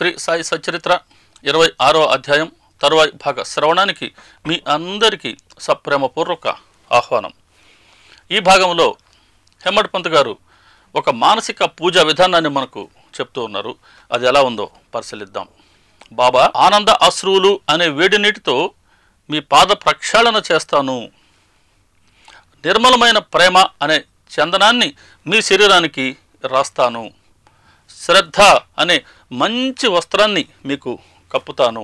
శ్రీ సాయి సచ్చరిత్ర 26వ అధ్యాయం తరువాయి భాగ శ్రవణానికి మీ అందరికీ సప్రేమపూర్వక ఆహ్వానం. ఈ భాగంలో హెమ్మడ్ పంత్ గారు ఒక మానసిక పూజా విధానాన్ని మనకు చెప్తూ ఉన్నారు. అది ఎలా ఉందో పరిశీలిద్దాం. బాబా, ఆనంద అశ్రువులు అనే వేడి నీటితో మీ పాద ప్రక్షాళన చేస్తాను. నిర్మలమైన ప్రేమ అనే చందనాన్ని మీ శరీరానికి రాస్తాను. శ్రద్ధ అనే మంచి వస్త్రాన్ని మీకు కప్పుతాను.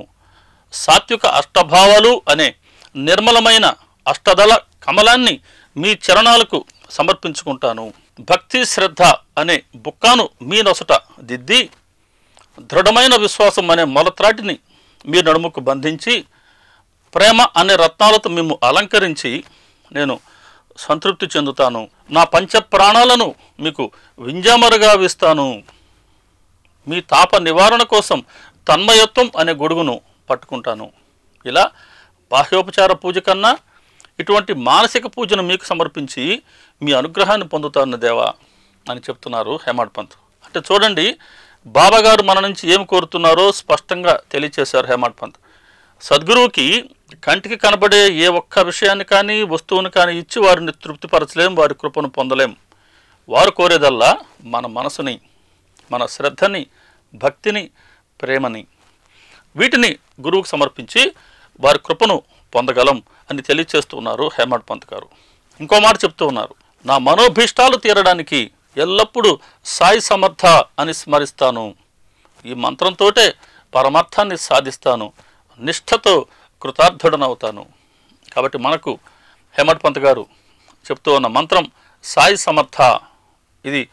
సాత్విక అష్టభావాలు అనే నిర్మలమైన అష్టదళ కమలాన్ని మీ చరణాలకు సమర్పించుకుంటాను. భక్తి శ్రద్ధ అనే బుక్కాను మీ నొసట దిద్ది, దృఢమైన విశ్వాసం అనే మొలత్రాటిని మీ నడుముకు బంధించి, ప్రేమ అనే రత్నాలతో మేము అలంకరించి నేను సంతృప్తి చెందుతాను. నా పంచప్రాణాలను మీకు వింజామరుగా విస్తాను. మీ తాప నివారణ కోసం తన్మయత్వం అనే గొడుగును పట్టుకుంటాను. ఇలా బాహ్యోపచార పూజ కన్నా ఇటువంటి మానసిక పూజను మీకు సమర్పించి మీ అనుగ్రహాన్ని పొందుతాను దేవా అని చెప్తున్నారు హెమ్మడ్ పంత్. అంటే చూడండి, బాబా గారు మన నుంచి ఏమి కోరుతున్నారో స్పష్టంగా తెలియచేశారు హెమ్మడ్ పంత్. సద్గురువుకి కంటికి కనబడే ఏ ఒక్క విషయాన్ని కానీ వస్తువుని కానీ ఇచ్చి వారిని తృప్తిపరచలేం, వారి కృపను పొందలేం. వారు కోరేదల్లా మన మనసుని, మన శ్రద్ధని, భక్తిని, ప్రేమని. వీటిని గురువుకు సమర్పించి వారి కృపను పొందగలం అని తెలియచేస్తున్నారు హెమ్మడ్ పంత్ గారు. ఇంకో మాట చెప్తూ ఉన్నారు, నా మనోభీష్టాలు తీరడానికి ఎల్లప్పుడూ సాయి సమర్థ అని స్మరిస్తాను. ఈ మంత్రంతోటే పరమార్థాన్ని సాధిస్తాను. నిష్ఠతో కృతార్థుడనవుతాను. కాబట్టి మనకు హెమ్మడ్ పంత్ గారు చెప్తూ ఉన్న మంత్రం సాయి సమర్థ. ఇది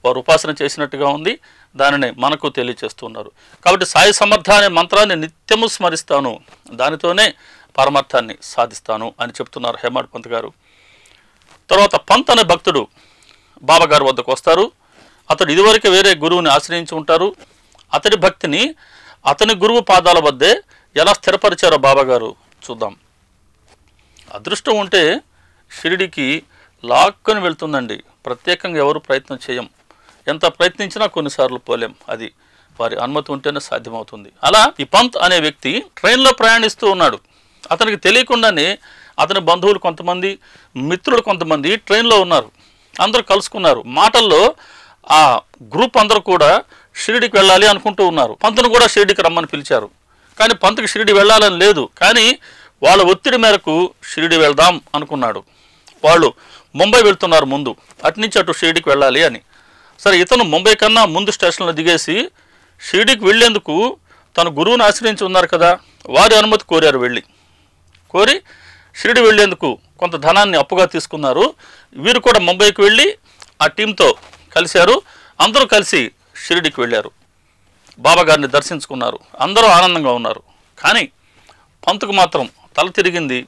వారు ఉపాసన చేసినట్టుగా ఉంది. దానిని మనకు తెలియచేస్తున్నారు. కాబట్టి సాయి సమర్థ అనే మంత్రాన్ని నిత్యము స్మరిస్తాను, దానితోనే పరమార్థాన్ని సాధిస్తాను అని చెప్తున్నారు హెమ్మడ్ పంత్ గారు. తర్వాత పంత్ అనే భక్తుడు బాబాగారు వద్దకు వస్తారు. అతడు ఇదివరకే వేరే గురువుని ఆశ్రయించి ఉంటారు. అతడి భక్తిని అతని గురువు పాదాల వద్దే ఎలా స్థిరపరిచారో బాబాగారు చూద్దాం. అదృష్టం ఉంటే షిరిడికి లాక్కొని వెళ్తుందండి. ప్రత్యేకంగా ఎవరు ప్రయత్నం చేయం. ఎంత ప్రయత్నించినా కొన్నిసార్లు పోలేం. అది వారి అనుమతి ఉంటేనే సాధ్యమవుతుంది. అలా ఈ పంత్ అనే వ్యక్తి ట్రైన్లో ప్రయాణిస్తూ ఉన్నాడు. అతనికి తెలియకుండానే అతని బంధువులు కొంతమంది, మిత్రులు కొంతమంది ట్రైన్లో ఉన్నారు. అందరూ కలుసుకున్నారు. మాటల్లో ఆ గ్రూప్ అందరూ కూడా షిరిడికి వెళ్ళాలి అనుకుంటూ ఉన్నారు. పంతును కూడా షిరిడికి రమ్మని పిలిచారు. కానీ పంతుకి షిరిడి వెళ్ళాలని లేదు. కానీ వాళ్ళ ఒత్తిడి మేరకు షిరిడి వెళ్దాం అనుకున్నాడు. వాళ్ళు ముంబై వెళ్తున్నారు ముందు, అటునుంచి అటు షిరిడికి వెళ్ళాలి అని. సరే, ఇతను ముంబై కన్నా ముందు స్టేషన్లో దిగేసి షిరిడికి వెళ్ళేందుకు తన గురువుని ఆశ్రయించి ఉన్నారు కదా, వారి అనుమతి కోరారు. కోరి షిరిడి వెళ్ళేందుకు కొంత ధనాన్ని అప్పుగా తీసుకున్నారు. వీరు కూడా ముంబైకి వెళ్ళి ఆ టీంతో కలిశారు. అందరూ కలిసి షిరిడికి వెళ్ళారు. బాబాగారిని దర్శించుకున్నారు. అందరూ ఆనందంగా ఉన్నారు. కానీ పంతుకు మాత్రం తల తిరిగింది,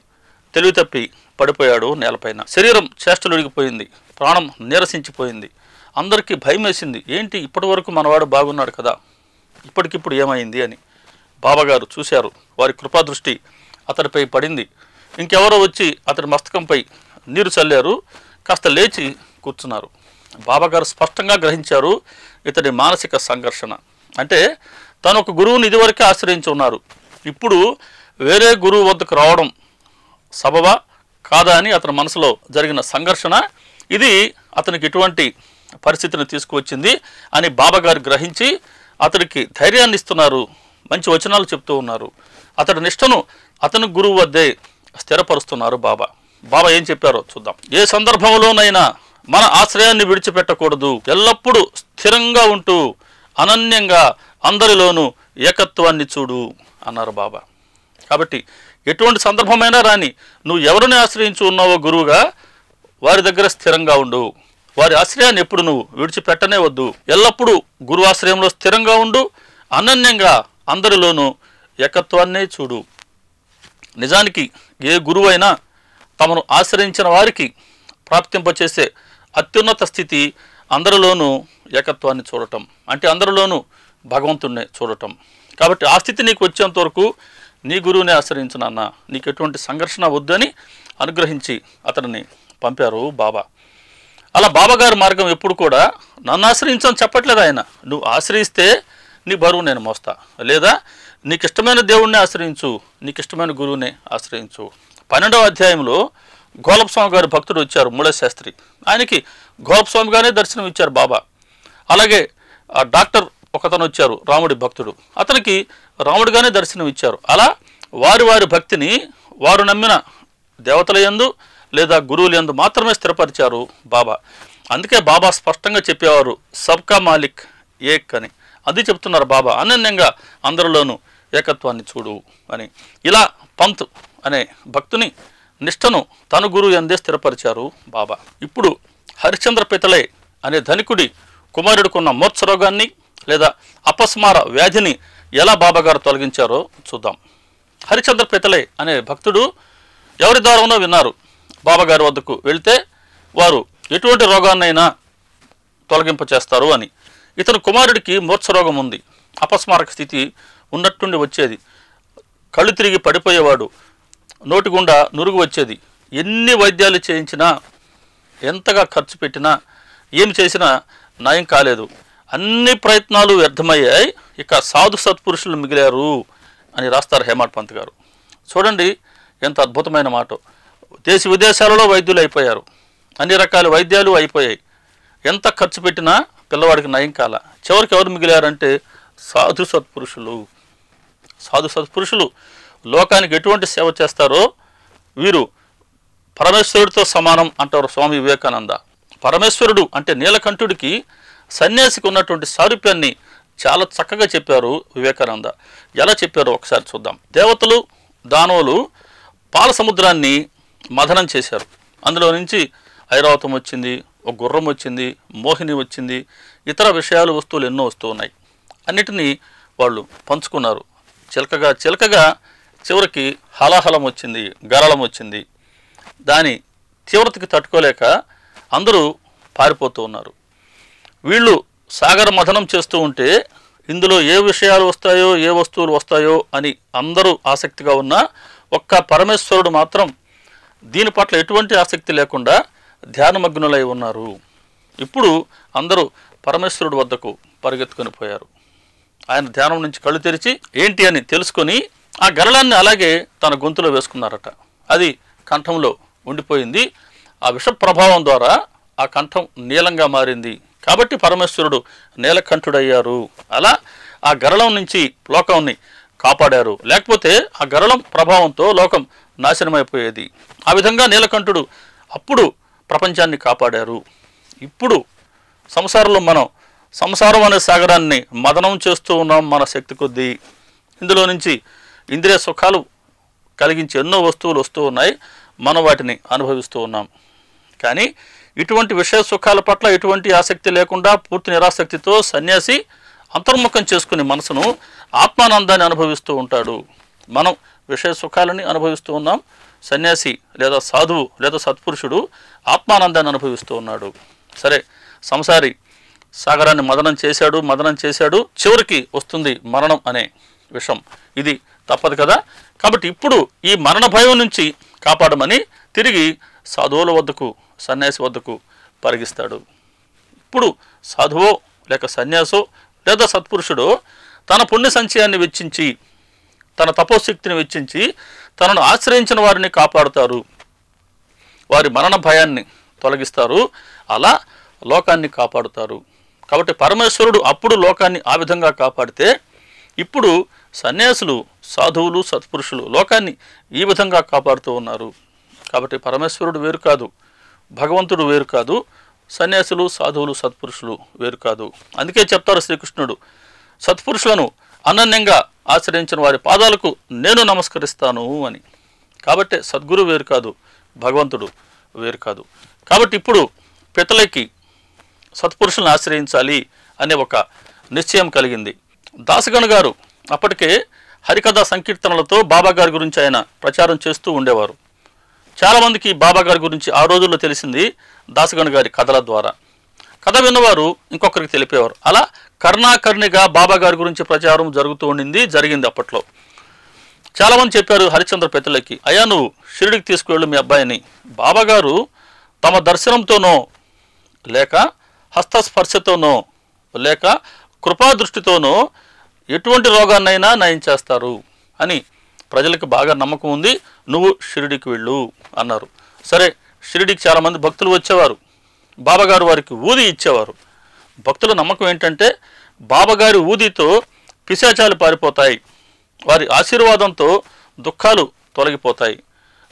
తెలివి తప్పి పడిపోయాడు నేలపైన. శరీరం చేష్టలుడిగిపోయింది, ప్రాణం నీరసించిపోయింది. అందరికీ భయం వేసింది. ఏంటి, ఇప్పటి వరకు మనవాడు బాగున్నాడు కదా, ఇప్పటికిప్పుడు ఏమైంది అని. బాబాగారు చూశారు. వారి కృపాదృష్టి అతడిపై పడింది. ఇంకెవరో వచ్చి అతడి మస్తకంపై నీరు చల్లారు. కాస్త లేచి కూర్చున్నారు. బాబాగారు స్పష్టంగా గ్రహించారు ఇతడి మానసిక సంఘర్షణ. అంటే తను ఒక గురువుని ఇదివరకే ఆశ్రయించి ఉన్నారు. ఇప్పుడు వేరే గురువు వద్దకు రావడం సబబా కాదా అని అతని మనసులో జరిగిన సంఘర్షణ, ఇది అతనికి ఇటువంటి పరిస్థితిని తీసుకువచ్చింది అని బాబాగారు గ్రహించి అతడికి ధైర్యాన్ని ఇస్తున్నారు. మంచి వచనాలు చెప్తూ ఉన్నారు. అతడి నిష్టను అతని గురువు వద్దే స్థిరపరుస్తున్నారు బాబా. బాబా ఏం చెప్పారో చూద్దాం. ఏ సందర్భంలోనైనా మన ఆశ్రయాన్ని విడిచిపెట్టకూడదు. ఎల్లప్పుడూ స్థిరంగా ఉంటూ అనన్యంగా అందరిలోనూ ఏకత్వాన్ని చూడు అన్నారు బాబా. కాబట్టి ఎటువంటి సందర్భమైనా రాని, నువ్వు ఎవరిని ఆశ్రయించి ఉన్నావో గురువుగా వారి దగ్గర స్థిరంగా ఉండు. వారి ఆశ్రయాన్ని ఎప్పుడు నువ్వు విడిచిపెట్టనే వద్దు. ఎల్లప్పుడూ గురు ఆశ్రయంలో స్థిరంగా ఉండు. అనన్యంగా అందరిలోనూ ఏకత్వాన్నే చూడు. నిజానికి ఏ గురువైనా తమను ఆశ్రయించిన వారికి ప్రాప్తింపచేసే అత్యున్నత స్థితి అందరిలోనూ ఏకత్వాన్ని చూడటం, అంటే అందరిలోనూ భగవంతుణ్ణి చూడటం. కాబట్టి ఆ స్థితి నీకు వచ్చేంత వరకు నీ గురువుని ఆశ్రయించునన్నా, నీకు ఎటువంటి సంఘర్షణ వద్దని అనుగ్రహించి అతనిని పంపారు బాబా. అలా బాబాగారి మార్గం ఎప్పుడు కూడా నన్ను ఆశ్రయించని చెప్పట్లేదు ఆయన. నువ్వు ఆశ్రయిస్తే నీ బరువు నేను మోస్తా, లేదా నీకు ఇష్టమైన దేవుణ్ణి ఆశ్రయించు, నీకు ఇష్టమైన గురువుని ఆశ్రయించు. 12వ అధ్యాయంలో గోలపస్వామి గారి భక్తుడు వచ్చారు, మూల శాస్త్రి. ఆయనకి గోలపస్వామి గారే దర్శనం ఇచ్చారు బాబా. అలాగే ఆ డాక్టర్ ఒకతను వచ్చారు, రాముడి భక్తుడు, అతనికి రాముడిగానే దర్శనం ఇచ్చారు. అలా వారి వారి భక్తిని వారు నమ్మిన దేవతల యందు లేదా గురువుల యందు మాత్రమే స్థిరపరిచారు బాబా. అందుకే బాబా స్పష్టంగా చెప్పేవారు సబ్కా మాలిక్ ఏక్ అని. అది చెప్తున్నారు బాబా, అనన్యంగా అందరిలోనూ ఏకత్వాన్ని చూడు అని. ఇలా పంత్ అనే భక్తుని నిష్టను తన గురువు యందే స్థిరపరిచారు బాబా. ఇప్పుడు హరిశ్చంద్ర పితలే అనే ధనికుడి కుమారుడికున్న మూర్ఛ రోగాన్ని లేదా అపస్మార వ్యాధిని ఎలా బాబాగారు తొలగించారో చూద్దాం. హరిశ్చంద్ర పితలే అనే భక్తుడు ఎవరి ద్వారానో విన్నారు, బాబాగారి వద్దకు వెళితే వారు ఎటువంటి రోగాన్నైనా తొలగింప చేస్తారు అని. ఇతను కుమారుడికి మూర్ఛ రోగం ఉంది, అపస్మారక స్థితి ఉన్నట్టుండి వచ్చేది, కళ్ళు తిరిగి పడిపోయేవాడు, నోటి గుండా నురుగు వచ్చేది. ఎన్ని వైద్యాలు చేయించినా, ఎంతగా ఖర్చు పెట్టినా, ఏమి చేసినా నయం కాలేదు. అన్ని ప్రయత్నాలు వ్యర్థమయ్యాయి, ఇక సాధు సత్పురుషులు మిగిలారు అని రాస్తారు హేమాడ్ పంత్ గారు. చూడండి ఎంత అద్భుతమైన మాట. దేశ విదేశాలలో వైద్యులు అయిపోయారు, అన్ని రకాల వైద్యాలు అయిపోయాయి, ఎంత ఖర్చు పెట్టినా పిల్లవాడికి నయం కాల. చివరికి ఎవరు మిగిలారంటే సాధు సత్పురుషులు. సాధు సత్పురుషులు లోకానికి ఎటువంటి సేవ చేస్తారో వీరు పరమేశ్వరుడితో సమానం అంటారు స్వామి వివేకానంద. పరమేశ్వరుడు అంటే నీలకంఠుడికి సన్యాసికి ఉన్నటువంటి సారూప్యాన్ని చాలా చక్కగా చెప్పారు వివేకానంద. ఎలా చెప్పారో ఒకసారి చూద్దాం. దేవతలు దానవులు పాల సముద్రాన్ని మథనం చేశారు. అందులో నుంచి ఐరావతం వచ్చింది, ఒక గుర్రం వచ్చింది, మోహిని వచ్చింది, ఇతర విషయాలు వస్తువులు ఎన్నో వస్తూ ఉన్నాయి. అన్నిటినీ వాళ్ళు పంచుకున్నారు. చిలకగా చిలకగా చివరికి హలాహలం వచ్చింది, గరళం వచ్చింది. దాని తీవ్రతకి తట్టుకోలేక అందరూ పారిపోతూ ఉన్నారు. వీళ్ళు సాగర మథనం చేస్తూ ఉంటే ఇందులో ఏ విషయాలు వస్తాయో, ఏ వస్తువులు వస్తాయో అని అందరూ ఆసక్తిగా ఉన్నా ఒక్క పరమేశ్వరుడు మాత్రం దీని పట్ల ఎటువంటి ఆసక్తి లేకుండా ధ్యానమగ్నులై ఉన్నారు. ఇప్పుడు అందరూ పరమేశ్వరుడు వద్దకు పరిగెత్తుకొని పోయారు. ఆయన ధ్యానం నుంచి కళ్ళు తెరిచి ఏంటి అని తెలుసుకొని ఆ గరళాన్ని అలాగే తన గొంతులో వేసుకున్నారట. అది కంఠంలో ఉండిపోయింది. ఆ విష ప్రభావం ద్వారా ఆ కంఠం నీలంగా మారింది. కాబట్టి పరమేశ్వరుడు నీలకంఠుడయ్యారు. అలా ఆ గరళం నుంచి లోకాన్ని కాపాడారు. లేకపోతే ఆ గరళం ప్రభావంతో లోకం నాశనమైపోయేది. ఆ విధంగా నీలకంఠుడు అప్పుడు ప్రపంచాన్ని కాపాడారు. ఇప్పుడు సంసారంలో మనం సంసారం అనే సాగరాన్ని మదనం చేస్తూ ఉన్నాం మన శక్తి కొద్దీ. ఇందులో నుంచి ఇంద్రియ సుఖాలు కలిగించే ఎన్నో వస్తువులు వస్తూ ఉన్నాయి, మనం వాటిని అనుభవిస్తూ ఉన్నాం. కానీ ఇటువంటి విషయ సుఖాల పట్ల ఎటువంటి ఆసక్తి లేకుండా పూర్తి నిరాసక్తితో సన్యాసి అంతర్ముఖం చేసుకుని మనసును ఆత్మానందాన్ని అనుభవిస్తూ ఉంటాడు. మనం విషయ సుఖాలని అనుభవిస్తూ ఉన్నాం, సన్యాసి లేదా సాధువు లేదా సత్పురుషుడు ఆత్మానందాన్ని అనుభవిస్తూ ఉన్నాడు. సరే, సంసారి సాగరాన్ని మదనం చేశాడు, చివరికి వస్తుంది మరణం అనే విషం. ఇది తప్పదు కదా. కాబట్టి ఇప్పుడు ఈ మరణ భయం నుంచి కాపాడమని తిరిగి సాధువుల వద్దకు, సన్యాసి వద్దకు పరిగిస్తాడు. ఇప్పుడు సాధువో లేక సన్యాసో లేదా సత్పురుషుడో తన పుణ్య సంచయాన్ని వెచ్చించి, తన తపోశక్తిని వెచ్చించి తనను ఆశ్రయించిన వారిని కాపాడుతారు, వారి మరణ భయాన్ని తొలగిస్తారు, అలా లోకాన్ని కాపాడుతారు. కాబట్టి పరమేశ్వరుడు అప్పుడు లోకాన్ని ఆ విధంగా కాపాడితే ఇప్పుడు సన్యాసులు, సాధువులు, సత్పురుషులు లోకాన్ని ఈ విధంగా కాపాడుతూ ఉన్నారు. కాబట్టి పరమేశ్వరుడు వేరు కాదు, భగవంతుడు వేరు కాదు, సన్యాసులు, సాధువులు, సత్పురుషులు వేరు కాదు. అందుకే చెప్తారు శ్రీకృష్ణుడు, సత్పురుషులను అనన్యంగా ఆశ్రయించిన వారి పాదాలకు నేను నమస్కరిస్తాను అని. కాబట్టి సద్గురు వేరు కాదు, భగవంతుడు వేరు కాదు. కాబట్టి ఇప్పుడు పితలకి సత్పురుషులను ఆశ్రయించాలి అనే ఒక నిశ్చయం కలిగింది. దాసగణ గారు అప్పటికే హరికథా సంకీర్తనలతో బాబా గారి గురించి ఆయన ప్రచారం చేస్తూ ఉండేవారు. చాలామందికి బాబా గారి గురించి ఆ రోజుల్లో తెలిసింది దాసగణ గారి కథల ద్వారా. కథ విన్నవారు ఇంకొకరికి తెలిపేవారు. అలా కర్ణాకర్ణిగా బాబా గారి గురించి ప్రచారం జరిగింది అప్పట్లో. చాలామంది చెప్పారు హరిశ్చంద్ర పితలకి, అయ్యా నువ్వు షిరిడికి తీసుకువెళ్ళు మీ అబ్బాయిని. బాబా గారు తమ దర్శనంతోనో లేక హస్తస్పర్శతోనో లేక కృపాదృష్టితోనో ఎటువంటి రోగాన్నైనా నయం చేస్తారు అని ప్రజలకు బాగా నమ్మకం ఉంది. నువ్వు షిరిడీకి వెళ్ళు అన్నారు. సరే, షిరిడీకి చాలామంది భక్తులు వచ్చేవారు. బాబాగారు వారికి ఊది ఇచ్చేవారు. భక్తుల నమ్మకం ఏంటంటే బాబాగారి ఊదితో పిశాచాలు పారిపోతాయి, వారి ఆశీర్వాదంతో దుఃఖాలు తొలగిపోతాయి,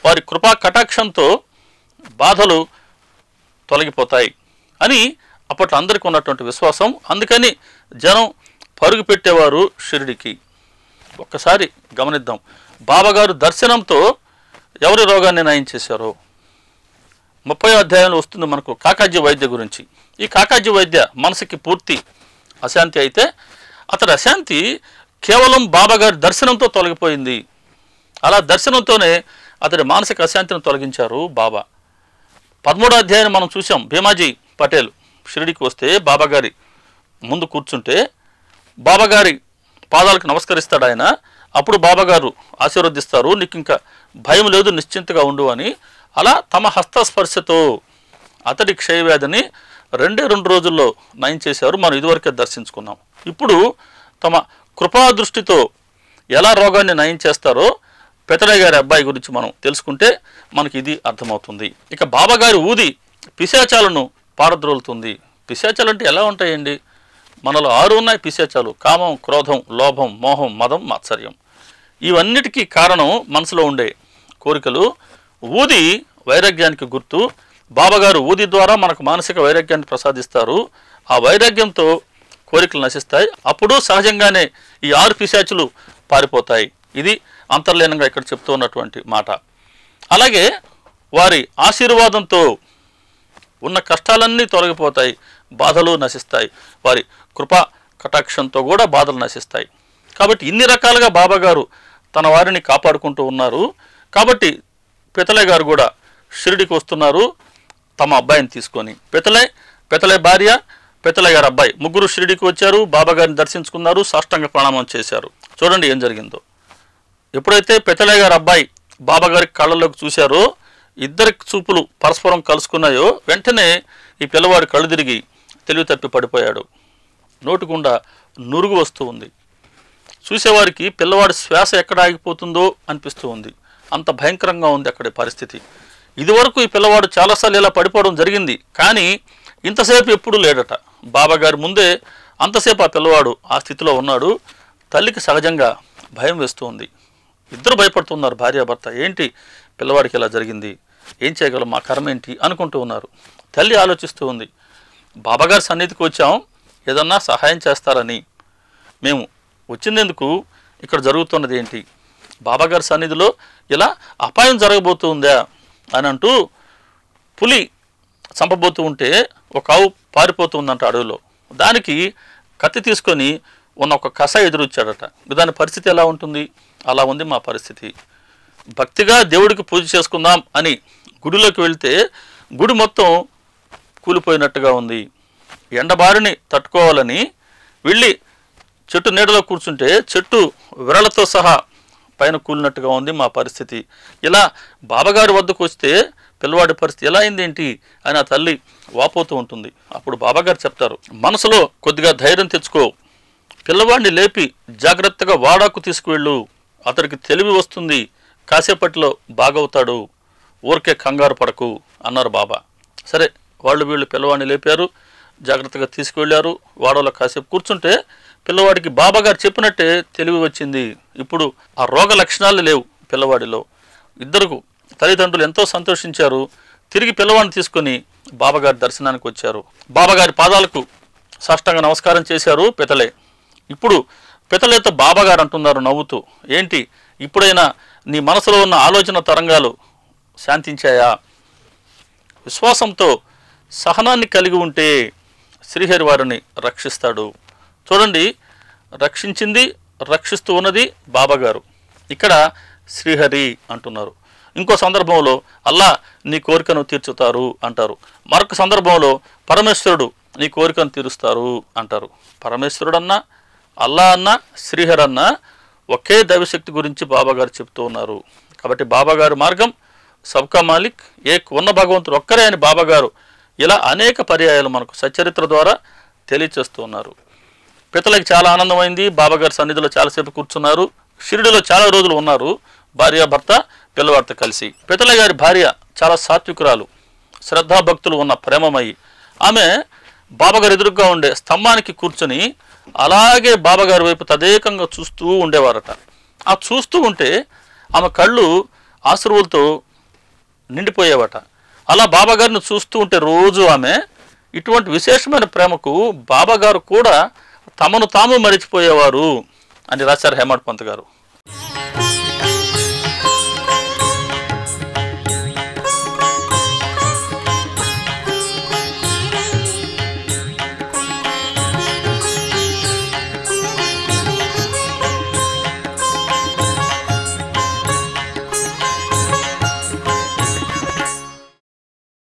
వారి కృపా కటాక్షంతో బాధలు తొలగిపోతాయి అని అప్పట్లో అందరికీ ఉన్నటువంటి విశ్వాసం. అందుకని జనం పరుగు పెట్టేవారు షిరిడీకి. ఒక్కసారి గమనిద్దాం, బాబాగారు దర్శనంతో ఎవరి రోగాన్ని నయం చేశారో. 30వ అధ్యాయంలో వస్తుంది మనకు కాకాజీ వైద్య గురించి. ఈ కాకాజీ వైద్య మనసుకి పూర్తి అశాంతి అయితే అతడి అశాంతి కేవలం బాబాగారి దర్శనంతో తొలగిపోయింది. అలా దర్శనంతోనే అతడి మానసిక అశాంతిని తొలగించారు బాబా. 13వ అధ్యాయాన్ని మనం చూసాం. భీమాజీ పటేల్ షిరిడీకి వస్తే బాబాగారి ముందు కూర్చుంటే బాబాగారి పాదాలకు నమస్కరిస్తాడు ఆయన. అప్పుడు బాబాగారు ఆశీర్వదిస్తారు, నీకు ఇంకా భయం లేదు, నిశ్చింతగా ఉండు అని. అలా తమ హస్తస్పర్శతో అతడి క్షయవ్యాధిని 2 రోజుల్లో నయం చేశారు. మనం ఇదివరకే దర్శించుకున్నాం. ఇప్పుడు తమ కృపాదృష్టితో ఎలా రోగాన్ని నయం చేస్తారో పెతలయ్య గారి అబ్బాయి గురించి మనం తెలుసుకుంటే మనకి ఇది అర్థమవుతుంది. ఇక బాబాగారి ఊది పిశాచాలను పారద్రోలుతుంది. పిశాచాలు అంటే ఎలా ఉంటాయండి? మనలో 6 ఉన్నాయి పిశాచాలు: కామం, క్రోధం, లోభం, మోహం, మదం, మాత్సర్యం. ఇవన్నిటికీ కారణం మనసులో ఉండే కోరికలు. ఊది వైరాగ్యానికి గుర్తు. బాబాగారు ఊది ద్వారా మనకు మానసిక వైరాగ్యాన్ని ప్రసాదిస్తారు. ఆ వైరాగ్యంతో కోరికలు నశిస్తాయి. అప్పుడు సహజంగానే ఈ 6 పిశాచులు పారిపోతాయి. ఇది అంతర్లీనంగా ఇక్కడ చెప్తూ ఉన్నటువంటి మాట. అలాగే వారి ఆశీర్వాదంతో ఉన్న కష్టాలన్నీ తొలగిపోతాయి, బాధలు నశిస్తాయి. వారి కృపా కటాక్షంతో కూడా బాధలు నశిస్తాయి. కాబట్టి ఇన్ని రకాలుగా బాబాగారు తన వారిని కాపాడుకుంటూ ఉన్నారు. కాబట్టి పెతలయ్య గారు కూడా షిరిడీకి వస్తున్నారు తమ అబ్బాయిని తీసుకొని. పెతలయ్య భార్య, పెతలయ్య గారి అబ్బాయి ముగ్గురు షిరిడీకి వచ్చారు. బాబాగారిని దర్శించుకున్నారు, సాష్టాంగ ప్రణామం చేశారు. చూడండి ఏం జరిగిందో. ఎప్పుడైతే పెతలయ్య గారి అబ్బాయి బాబాగారి కళ్ళల్లోకి చూశారో, ఇద్దరి చూపులు పరస్పరం కలుసుకున్నాయో, వెంటనే ఈ పిల్లవాడు కళ్ళు తిరిగి తెలివి తప్పి పడిపోయాడు. నోటిగుండా నురుగు వస్తూ ఉంది. చూసేవారికి పిల్లవాడి శ్వాస ఎక్కడ ఆగిపోతుందో అనిపిస్తూ ఉంది. అంత భయంకరంగా ఉంది అక్కడి పరిస్థితి. ఇదివరకు ఈ పిల్లవాడు చాలాసార్లు ఇలా పడిపోవడం జరిగింది, కానీ ఇంతసేపు ఎప్పుడూ లేడట. బాబాగారి ముందే అంతసేపు ఆ పిల్లవాడు ఆ స్థితిలో ఉన్నాడు. తల్లికి సహజంగా భయం వేస్తూ ఉంది. ఇద్దరు భయపడుతున్నారు, భార్యాభర్త. ఏంటి పిల్లవాడికి ఇలా జరిగింది, ఏం చేయగలం, మా కర్మ ఏంటి అనుకుంటూ ఉన్నారు. తల్లి ఆలోచిస్తూ ఉంది, బాబాగారి సన్నిధికి వచ్చాం, ఏదన్నా సహాయం చేస్తారని. మేము వచ్చినందుకు ఇక్కడ జరుగుతున్నది ఏంటి, బాబాగారి సన్నిధిలో ఇలా అపాయం జరగబోతుందా అని అంటూ పులి చంపబోతూ ఉంటే ఒక ఆవు పారిపోతూ ఉందంట అడవిలో. దానికి కత్తి తీసుకొని ఉన్న ఒక కస ఎదురొచ్చాడట. దాని పరిస్థితి ఎలా ఉంటుంది? అలా ఉంది మా పరిస్థితి. భక్తిగా దేవుడికి పూజ చేసుకుందాం అని గుడిలోకి వెళ్తే గుడి మొత్తం కూలిపోయినట్టుగా ఉంది. ఎండబారిని తట్టుకోవాలని వెళ్ళి చెట్టు నీడలో కూర్చుంటే చెట్టు విరళతో సహా పైన కూలినట్టుగా ఉంది మా పరిస్థితి. ఇలా బాబాగారి వద్దకు వస్తే పిల్లవాడి పరిస్థితి ఎలా అయింది ఏంటి అని ఆ తల్లి వాపోతూ ఉంటుంది. అప్పుడు బాబాగారు చెప్తారు, మనసులో కొద్దిగా ధైర్యం తెచ్చుకో, పిల్లవాడిని లేపి జాగ్రత్తగా వాడాకు తీసుకువెళ్ళు, అతడికి తెలివి వస్తుంది, కాసేపట్లో బాగవుతాడు, ఊరికే కంగారు పడకు అన్నారు బాబా. సరే, వీళ్ళు పిల్లవాడిని లేపారు, జాగ్రత్తగా తీసుకువెళ్ళారు. వాడలో కాసేపు కూర్చుంటే పిల్లవాడికి బాబాగారు చెప్పినట్టే తెలివి వచ్చింది. ఇప్పుడు ఆ రోగ లక్షణాలు లేవు పిల్లవాడిలో. ఇద్దరు తల్లిదండ్రులు ఎంతో సంతోషించారు. తిరిగి పిల్లవాడిని తీసుకొని బాబాగారి దర్శనానికి వచ్చారు. బాబాగారి పాదాలకు సాష్టాంగ నమస్కారం చేశారు పెతలే. ఇప్పుడు పెతలేతో బాబాగారు అంటున్నారు నవ్వుతూ, ఏంటి ఇప్పుడైనా నీ మనసులో ఉన్న ఆలోచన తరంగాలు శాంతించాయా? విశ్వాసంతో సహనాన్ని కలిగి ఉంటే శ్రీహరి వారిని రక్షిస్తాడు. చూడండి, రక్షించింది, రక్షిస్తూ ఉన్నది బాబాగారు. ఇక్కడ శ్రీహరి అంటున్నారు. ఇంకో సందర్భంలో అల్లా నీ కోరికను తీర్చుతారు అంటారు. మరొక సందర్భంలో పరమేశ్వరుడు నీ కోరికను తీరుస్తారు అంటారు. పరమేశ్వరుడన్నా, అల్లా అన్నా, శ్రీహరి అన్నా ఒకే దైవశక్తి గురించి బాబాగారు చెప్తూ ఉన్నారు. కాబట్టి బాబాగారు మార్గం సబ్కా మాలిక్, ఏక్ ఉన్న భగవంతుడు ఒక్కరే అని బాబాగారు ఇలా అనేక పర్యాయాలు మనకు సచ్చరిత్ర ద్వారా తెలియచేస్తూ ఉన్నారు. పితలకి చాలా ఆనందమైంది. బాబాగారి సన్నిధిలో చాలాసేపు కూర్చున్నారు. షిరిడిలో చాలా రోజులు ఉన్నారు, భార్యాభర్త పిల్లవాడితో కలిసి. పితలయ్య గారి భార్య చాలా సాత్వికురాలు, శ్రద్ధాభక్తులు ఉన్న ప్రేమమయ్యి. ఆమె బాబాగారు ఎదురుగా ఉండే స్తంభానికి కూర్చొని అలాగే బాబాగారి వైపు తదేకంగా చూస్తూ ఉండేవారట. ఆ చూస్తూ ఉంటే ఆమె కళ్ళు ఆశ్రువులతో నిండిపోయేవట. అలా బాబాగారిని చూస్తూ ఉంటే రోజు ఆమె ఇటువంటి విశేషమైన ప్రేమకు బాబాగారు కూడా తమను తాము మరిచిపోయేవారు అని రాశారు హేమాడ్ పంత్ గారు.